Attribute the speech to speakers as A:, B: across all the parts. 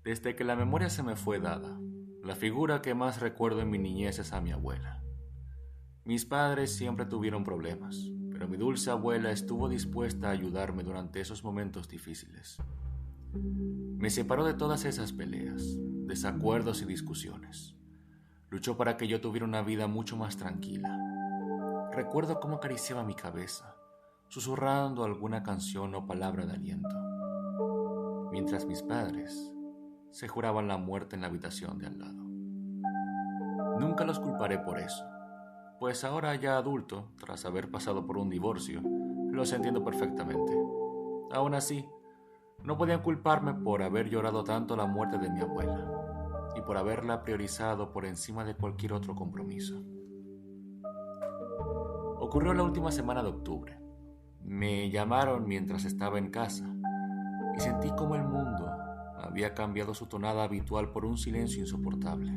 A: Desde que la memoria se me fue dada, la figura que más recuerdo en mi niñez es a mi abuela. Mis padres siempre tuvieron problemas, pero mi dulce abuela estuvo dispuesta a ayudarme durante esos momentos difíciles. Me separó de todas esas peleas, desacuerdos y discusiones. Luchó para que yo tuviera una vida mucho más tranquila. Recuerdo cómo acariciaba mi cabeza, susurrando alguna canción o palabra de aliento, mientras mis padres se juraban la muerte en la habitación de al lado. Nunca los culparé por eso, pues ahora ya adulto, tras haber pasado por un divorcio, los entiendo perfectamente. Aún así, no podían culparme por haber llorado tanto la muerte de mi abuela y por haberla priorizado por encima de cualquier otro compromiso. Ocurrió la última semana de octubre. Me llamaron mientras estaba en casa y sentí como el mundo había cambiado su tonada habitual por un silencio insoportable.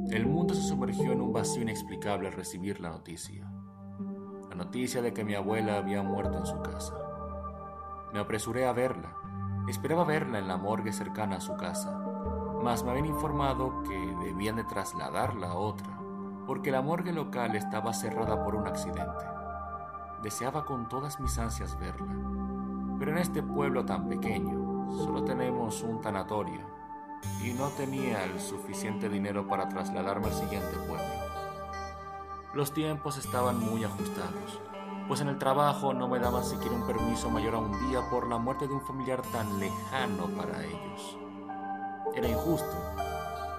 A: El mundo se sumergió en un vacío inexplicable al recibir la noticia. La noticia de que mi abuela había muerto en su casa. Me apresuré a verla. Esperaba verla en la morgue cercana a su casa, mas me habían informado que debían de trasladarla a otra, porque la morgue local estaba cerrada por un accidente. Deseaba con todas mis ansias verla, pero en este pueblo tan pequeño solo tenemos un tanatorio y no tenía el suficiente dinero para trasladarme al siguiente pueblo. Los tiempos estaban muy ajustados, pues en el trabajo no me daban siquiera un permiso mayor a un día por la muerte de un familiar tan lejano para ellos. Era injusto,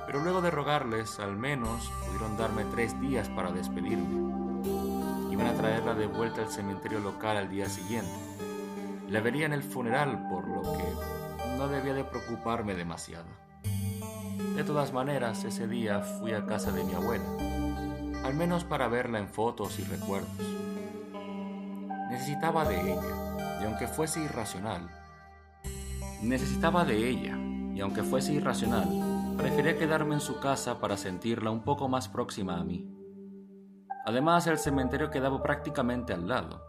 A: pero luego de rogarles, al menos pudieron darme 3 días para despedirme. Iban a traerla de vuelta al cementerio local al día siguiente. La vería en el funeral, por lo que no debía de preocuparme demasiado. De todas maneras, ese día fui a casa de mi abuela, al menos para verla en fotos y recuerdos. Necesitaba de ella, y aunque fuese irracional, prefería quedarme en su casa para sentirla un poco más próxima a mí. Además, el cementerio quedaba prácticamente al lado,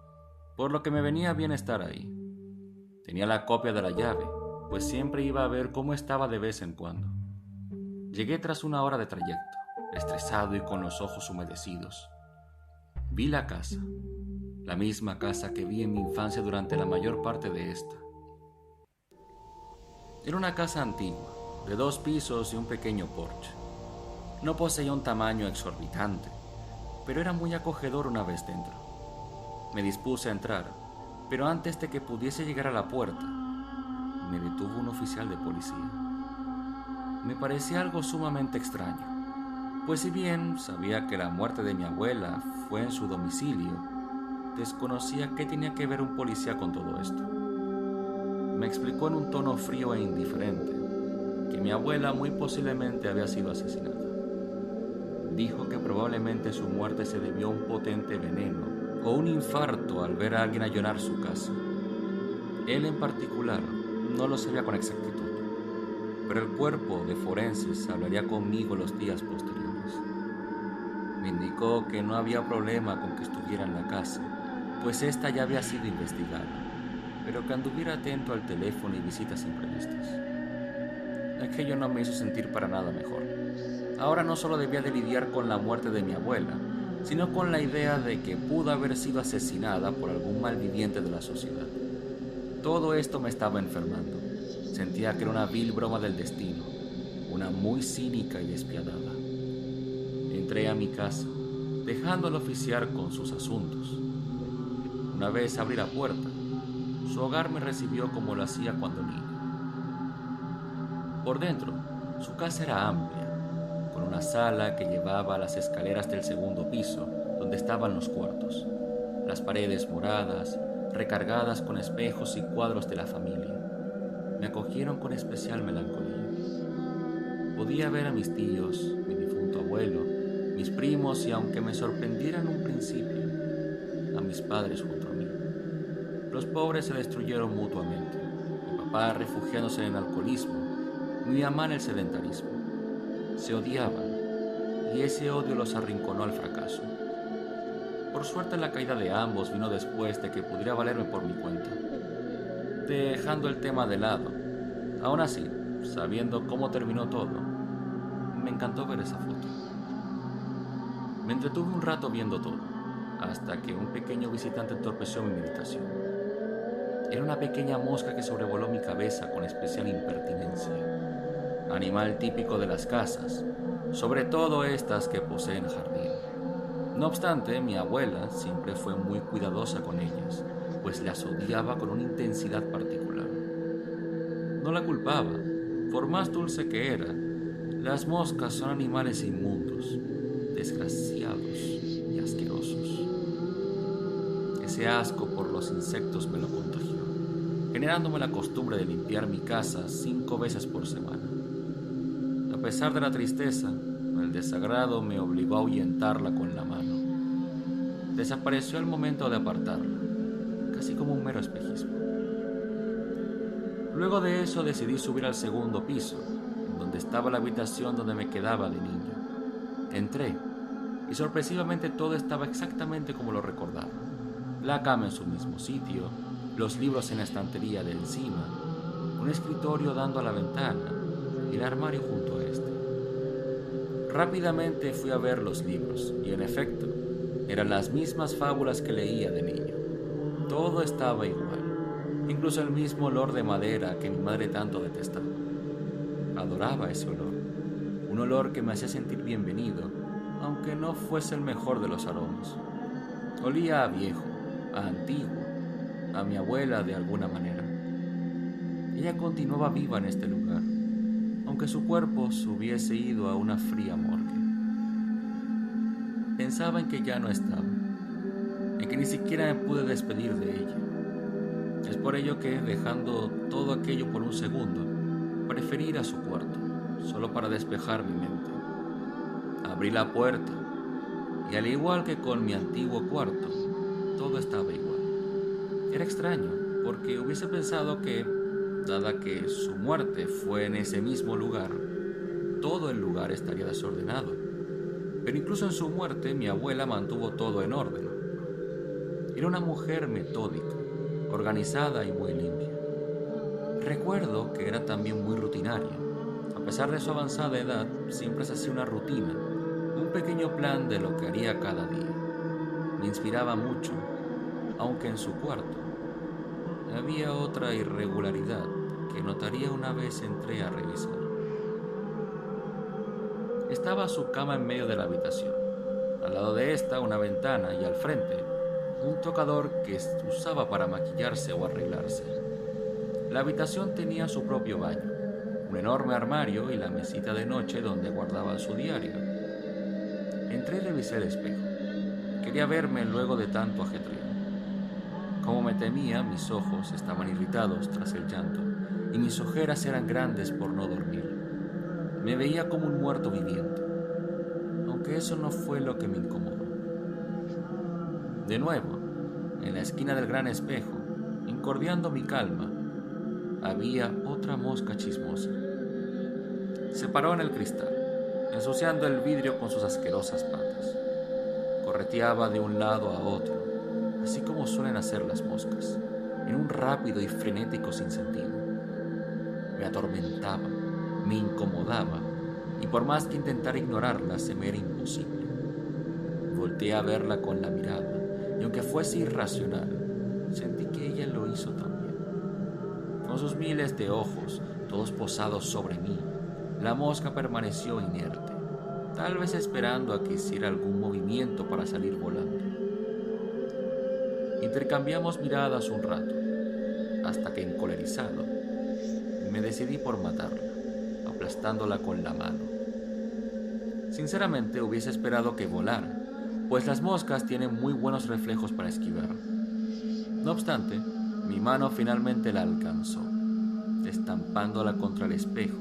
A: por lo que me venía bien estar ahí. Tenía la copia de la llave, pues siempre iba a ver cómo estaba de vez en cuando. Llegué tras una hora de trayecto, estresado y con los ojos humedecidos. Vi la casa, la misma casa que vi en mi infancia durante la mayor parte de esta. Era una casa antigua, de 2 pisos y un pequeño porche. No poseía un tamaño exorbitante, pero era muy acogedor una vez dentro. Me dispuse a entrar, pero antes de que pudiese llegar a la puerta, me detuvo un oficial de policía. Me parecía algo sumamente extraño, pues si bien sabía que la muerte de mi abuela fue en su domicilio, desconocía qué tenía que ver un policía con todo esto. Me explicó en un tono frío e indiferente que mi abuela muy posiblemente había sido asesinada. Dijo que probablemente su muerte se debió a un potente veneno o un infarto al ver a alguien allanar su casa. Él en particular no lo sabía con exactitud, pero el cuerpo de forenses hablaría conmigo los días posteriores. Me indicó que no había problema con que estuviera en la casa, pues esta ya había sido investigada, pero que anduviera atento al teléfono y visitas imprevistas. Aquello no me hizo sentir para nada mejor. Ahora no solo debía de lidiar con la muerte de mi abuela, sino con la idea de que pudo haber sido asesinada por algún malviviente de la sociedad. Todo esto me estaba enfermando. Sentía que era una vil broma del destino, una muy cínica y despiadada. Entré a mi casa, dejando al oficial con sus asuntos. Una vez abrí la puerta, su hogar me recibió como lo hacía cuando niño. Por dentro, su casa era amplia, con una sala que llevaba a las escaleras del segundo piso, donde estaban los cuartos. Las paredes moradas, recargadas con espejos y cuadros de la familia, me acogieron con especial melancolía. Podía ver a mis tíos, mi difunto abuelo, mis primos y, aunque me sorprendiera en un principio, a mis padres junto a mí. Los pobres se destruyeron mutuamente, mi papá refugiándose en el alcoholismo, mi mamá en el sedentarismo. Se odiaban, y ese odio los arrinconó al fracaso. Por suerte, la caída de ambos vino después de que pudiera valerme por mi cuenta. Dejando el tema de lado, aún así, sabiendo cómo terminó todo, me encantó ver esa foto. Me entretuve un rato viendo todo, hasta que un pequeño visitante entorpeció mi meditación. Era una pequeña mosca que sobrevoló mi cabeza con especial impertinencia. Animal típico de las casas, sobre todo estas que poseen jardín. No obstante, mi abuela siempre fue muy cuidadosa con ellas, pues las odiaba con una intensidad particular. No la culpaba, por más dulce que era. Las moscas son animales inmundos, desgraciados y asquerosos. Ese asco por los insectos me lo contagió, generándome la costumbre de limpiar mi casa 5 veces por semana. A pesar de la tristeza, el desagrado me obligó a ahuyentarla con la mano. Desapareció al momento de apartarla, casi como un mero espejismo. Luego de eso decidí subir al segundo piso, en donde estaba la habitación donde me quedaba de niño. Entré, y sorpresivamente todo estaba exactamente como lo recordaba. La cama en su mismo sitio, los libros en la estantería de encima, un escritorio dando a la ventana y el armario junto a este. Rápidamente fui a ver los libros y en efecto, eran las mismas fábulas que leía de niño. Todo estaba igual, incluso el mismo olor de madera que mi madre tanto detestaba. Adoraba ese olor, un olor que me hacía sentir bienvenido, aunque no fuese el mejor de los aromas. Olía a viejo, a antiguo, a mi abuela de alguna manera. Ella continuaba viva en este lugar, aunque su cuerpo se hubiese ido a una fría morgue. Pensaba en que ya no estaba, en que ni siquiera me pude despedir de ella. Es por ello que, dejando todo aquello por un segundo, preferí ir a su cuarto, solo para despejar mi mente. Abrí la puerta, y al igual que con mi antiguo cuarto, todo estaba igual. Era extraño, porque hubiese pensado que, dada que su muerte fue en ese mismo lugar, todo el lugar estaría desordenado. Pero incluso en su muerte, mi abuela mantuvo todo en orden. Era una mujer metódica, organizada y muy limpia. Recuerdo que era también muy rutinaria. A pesar de su avanzada edad, siempre se hacía una rutina, un pequeño plan de lo que haría cada día. Me inspiraba mucho, aunque en su cuarto había otra irregularidad que notaría una vez entré a revisar. Estaba su cama en medio de la habitación. Al lado de esta, una ventana y al frente, un tocador que usaba para maquillarse o arreglarse. La habitación tenía su propio baño, un enorme armario y la mesita de noche donde guardaba su diario. Entré y revisé el espejo. Quería verme luego de tanto ajetreo. Como me temía, mis ojos estaban irritados tras el llanto y mis ojeras eran grandes por no dormir. Me veía como un muerto viviente, aunque eso no fue lo que me incomodó. De nuevo, en la esquina del gran espejo, incordiando mi calma, había otra mosca chismosa. Se paró en el cristal, ensuciando el vidrio con sus asquerosas patas. Correteaba de un lado a otro, así como suelen hacer las moscas, en un rápido y frenético sinsentido. Me atormentaba, me incomodaba, y por más que intentara ignorarla, se me era imposible. Volteé a verla con la mirada, y aunque fuese irracional, sentí que ella lo hizo también. Con sus miles de ojos, todos posados sobre mí, la mosca permaneció inerte, tal vez esperando a que hiciera algún movimiento para salir volando. Intercambiamos miradas un rato, hasta que encolerizado, me decidí por matarla, aplastándola con la mano. Sinceramente hubiese esperado que volara, pues las moscas tienen muy buenos reflejos para esquivar. No obstante, mi mano finalmente la alcanzó, estampándola contra el espejo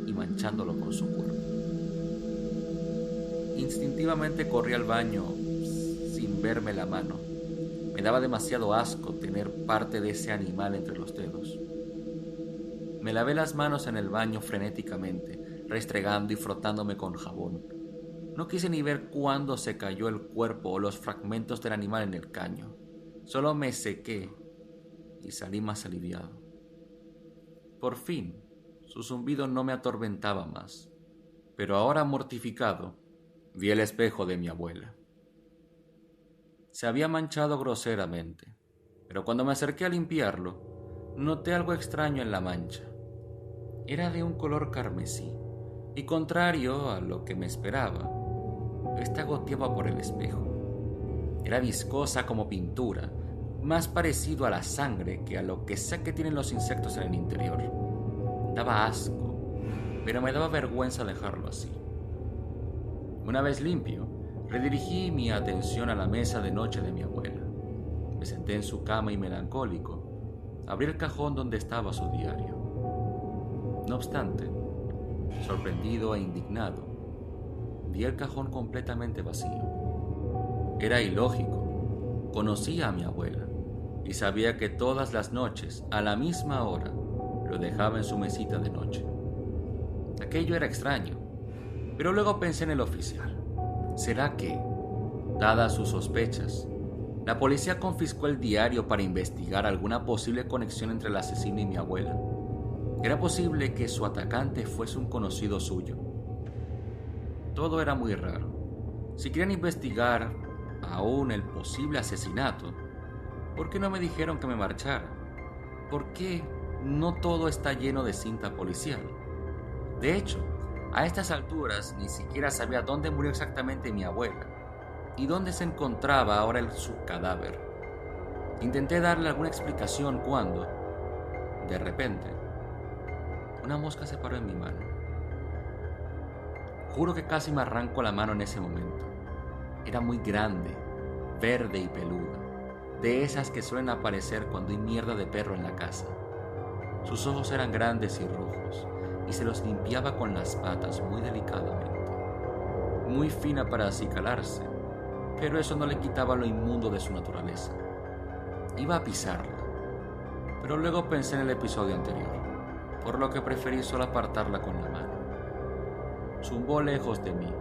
A: y manchándolo con su cuerpo. Instintivamente corrí al baño sin verme la mano. Me daba demasiado asco tener parte de ese animal entre los dedos. Me lavé las manos en el baño frenéticamente, restregando y frotándome con jabón. No quise ni ver cuándo se cayó el cuerpo o los fragmentos del animal en el caño. Solo me sequé y salí más aliviado. Por fin, Su zumbido no me atormentaba más, pero ahora mortificado, vi el espejo de mi abuela. Se había manchado groseramente, pero cuando me acerqué a limpiarlo, noté algo extraño en la mancha. Era de un color carmesí, y contrario a lo que me esperaba, esta goteaba por el espejo. Era viscosa como pintura, más parecido a la sangre que a lo que sé que tienen los insectos en el interior. Daba asco, pero me daba vergüenza dejarlo así. Una vez limpio, redirigí mi atención a la mesa de noche de mi abuela. Me senté en su cama y melancólico, abrí el cajón donde estaba su diario. No obstante, sorprendido e indignado, vi el cajón completamente vacío. Era ilógico. Conocía a mi abuela y sabía que todas las noches, a la misma hora, lo dejaba en su mesita de noche. Aquello era extraño, pero luego pensé en el oficial. ¿Será que, dadas sus sospechas, la policía confiscó el diario para investigar alguna posible conexión entre el asesino y mi abuela? ¿Era posible que su atacante fuese un conocido suyo? Todo era muy raro. Si querían investigar aún el posible asesinato, ¿por qué no me dijeron que me marchara? ¿Por qué no todo está lleno de cinta policial? De hecho, a estas alturas ni siquiera sabía dónde murió exactamente mi abuela y dónde se encontraba ahora su cadáver. Intenté darle alguna explicación cuando, de repente, una mosca se paró en mi mano. Juro que casi me arranco la mano en ese momento. Era muy grande, verde y peluda, de esas que suelen aparecer cuando hay mierda de perro en la casa. Sus ojos eran grandes y rojos, y se los limpiaba con las patas muy delicadamente. Muy fina para acicalarse, pero eso no le quitaba lo inmundo de su naturaleza. Iba a pisarla, pero luego pensé en el episodio anterior, por lo que preferí solo apartarla con la mano. Zumbó lejos de mí,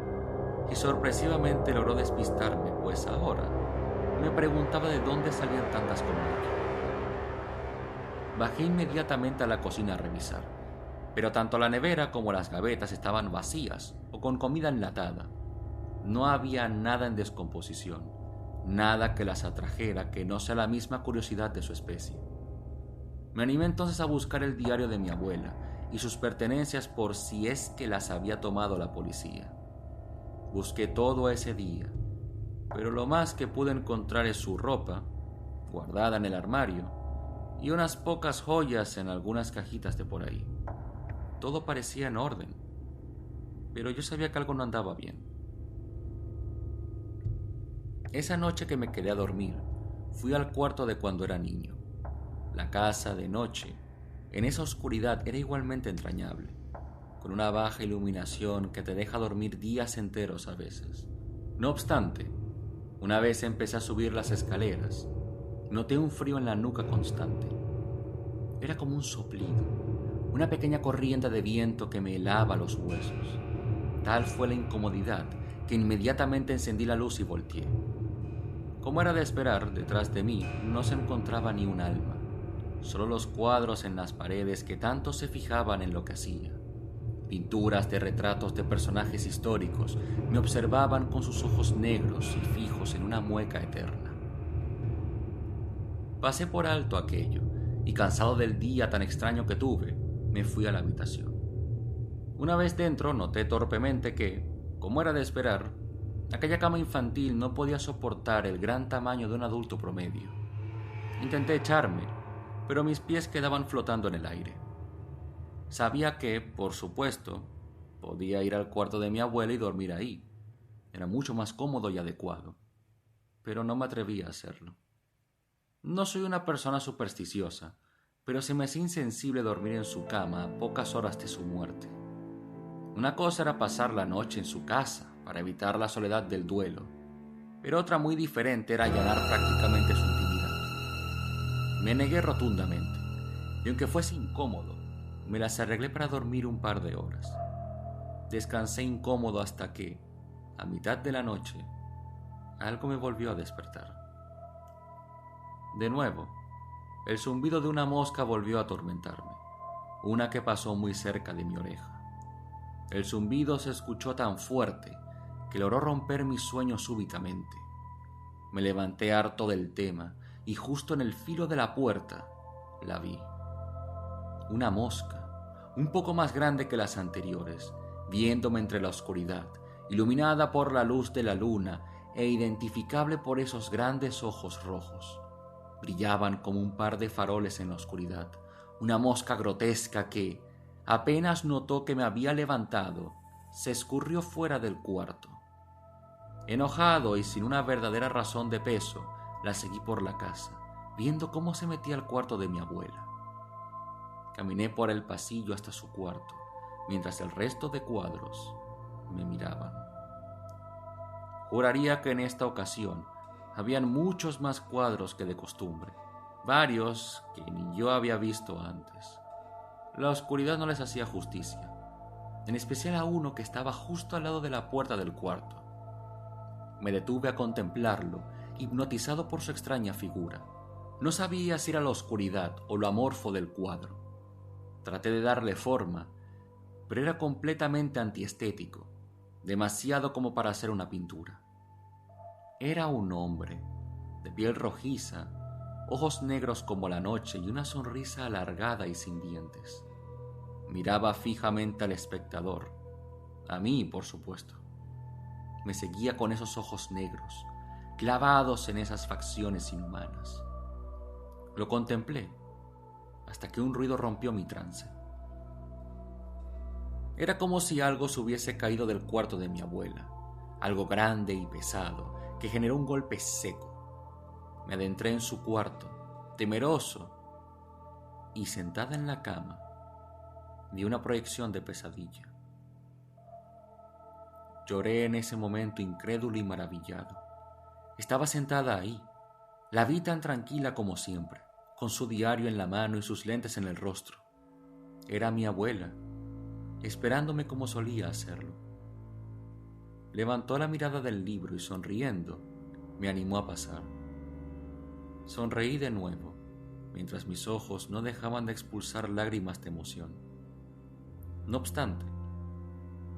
A: y sorpresivamente logró despistarme, pues ahora me preguntaba de dónde salían tantas como yo. Bajé inmediatamente a la cocina a revisar, pero tanto la nevera como las gavetas estaban vacías o con comida enlatada. No había nada en descomposición, nada que las atrajera que no sea la misma curiosidad de su especie. Me animé entonces a buscar el diario de mi abuela y sus pertenencias por si es que las había tomado la policía. Busqué todo ese día, pero lo más que pude encontrar es su ropa, guardada en el armario, y unas pocas joyas en algunas cajitas de por ahí. Todo parecía en orden, pero yo sabía que algo no andaba bien. Esa noche que me quedé a dormir, fui al cuarto de cuando era niño. La casa de noche, en esa oscuridad, era igualmente entrañable, con una baja iluminación que te deja dormir días enteros a veces. No obstante, una vez empecé a subir las escaleras, noté un frío en la nuca constante. Era como un soplido, una pequeña corriente de viento que me helaba los huesos. Tal fue la incomodidad que inmediatamente encendí la luz y volteé. Como era de esperar, detrás de mí no se encontraba ni un alma, solo los cuadros en las paredes que tanto se fijaban en lo que hacía. Pinturas de retratos de personajes históricos me observaban con sus ojos negros y fijos en una mueca eterna. Pasé por alto aquello y, cansado del día tan extraño que tuve, me fui a la habitación. Una vez dentro noté torpemente que, como era de esperar, aquella cama infantil no podía soportar el gran tamaño de un adulto promedio. Intenté echarme, pero mis pies quedaban flotando en el aire. Sabía que, por supuesto, podía ir al cuarto de mi abuela y dormir ahí. Era mucho más cómodo y adecuado, pero no me atrevía a hacerlo. No soy una persona supersticiosa, pero se me hacía insensible dormir en su cama a pocas horas de su muerte. Una cosa era pasar la noche en su casa para evitar la soledad del duelo, pero otra muy diferente era allanar prácticamente su intimidad. Me negué rotundamente, y aunque fuese incómodo, me las arreglé para dormir un par de horas. Descansé incómodo hasta que, a mitad de la noche, algo me volvió a despertar. De nuevo, el zumbido de una mosca volvió a atormentarme. una que pasó muy cerca de mi oreja. El zumbido se escuchó tan fuerte que logró romper mi sueño súbitamente. Me levanté harto del tema y justo en el filo de la puerta la vi. Una mosca, un poco más grande que las anteriores, viéndome entre la oscuridad, iluminada por la luz de la luna e identificable por esos grandes ojos rojos. Brillaban como un par de faroles en la oscuridad, una mosca grotesca que, apenas notó que me había levantado, se escurrió fuera del cuarto. Enojado y sin una verdadera razón de peso, la seguí por la casa, viendo cómo se metía al cuarto de mi abuela. Caminé por el pasillo hasta su cuarto, mientras el resto de cuadros me miraban. Juraría que en esta ocasión habían muchos más cuadros que de costumbre, varios que ni yo había visto antes. La oscuridad no les hacía justicia, en especial a uno que estaba justo al lado de la puerta del cuarto. Me detuve a contemplarlo, hipnotizado por su extraña figura. No sabía si era la oscuridad o lo amorfo del cuadro. Traté de darle forma, pero era completamente antiestético, demasiado como para hacer una pintura. Era un hombre, de piel rojiza, ojos negros como la noche y una sonrisa alargada y sin dientes. Miraba fijamente al espectador, a mí, por supuesto. Me seguía con esos ojos negros, clavados en esas facciones inhumanas. Lo contemplé, hasta que un ruido rompió mi trance. Era como si algo se hubiese caído del cuarto de mi abuela, algo grande y pesado, que generó un golpe seco. Me adentré en su cuarto, temeroso, y sentada en la cama, vi una proyección de pesadilla. Lloré en ese momento incrédulo y maravillado. Estaba sentada ahí, la vi tan tranquila como siempre, con su diario en la mano y sus lentes en el rostro. Era mi abuela, esperándome como solía hacerlo. Levantó la mirada del libro y sonriendo, me animó a pasar. Sonreí de nuevo, mientras mis ojos no dejaban de expulsar lágrimas de emoción. No obstante,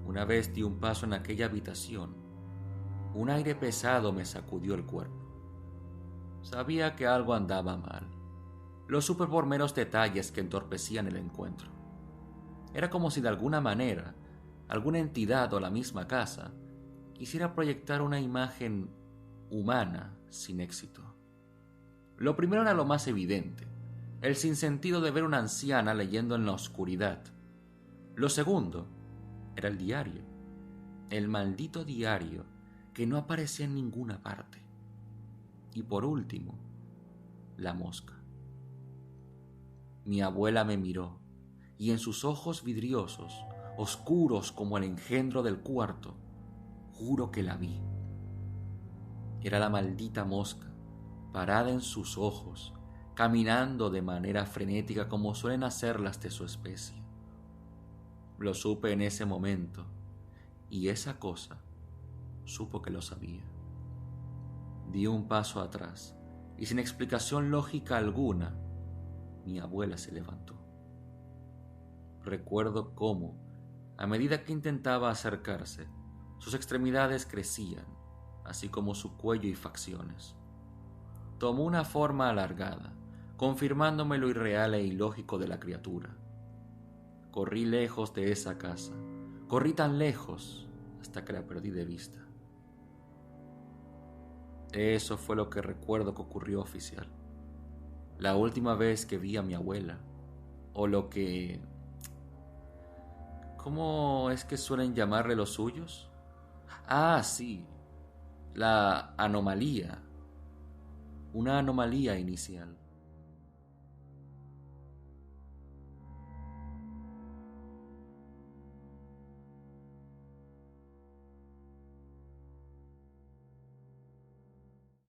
A: una vez di un paso en aquella habitación, un aire pesado me sacudió el cuerpo. Sabía que algo andaba mal. Lo supe por meros detalles que entorpecían el encuentro. Era como si de alguna manera, alguna entidad o la misma casa quisiera proyectar una imagen humana sin éxito. Lo primero era lo más evidente, el sinsentido de ver una anciana leyendo en la oscuridad. Lo segundo era el diario, el maldito diario que no aparecía en ninguna parte. Y por último, la mosca. Mi abuela me miró, y en sus ojos vidriosos, oscuros como el engendro del cuarto, juro que la vi. Era la maldita mosca, parada en sus ojos, caminando de manera frenética como suelen hacer las de su especie. Lo supe en ese momento, y esa cosa supo que lo sabía. Di un paso atrás, y sin explicación lógica alguna, mi abuela se levantó. Recuerdo cómo, a medida que intentaba acercarse, sus extremidades crecían, así como su cuello y facciones. Tomó una forma alargada, confirmándome lo irreal e ilógico de la criatura. Corrí lejos de esa casa, corrí tan lejos hasta que la perdí de vista. Eso fue lo que recuerdo que ocurrió, oficial. La última vez que vi a mi abuela, o lo que... ¿Cómo es que suelen llamarle los suyos? Ah, sí, la anomalía. Una anomalía inicial.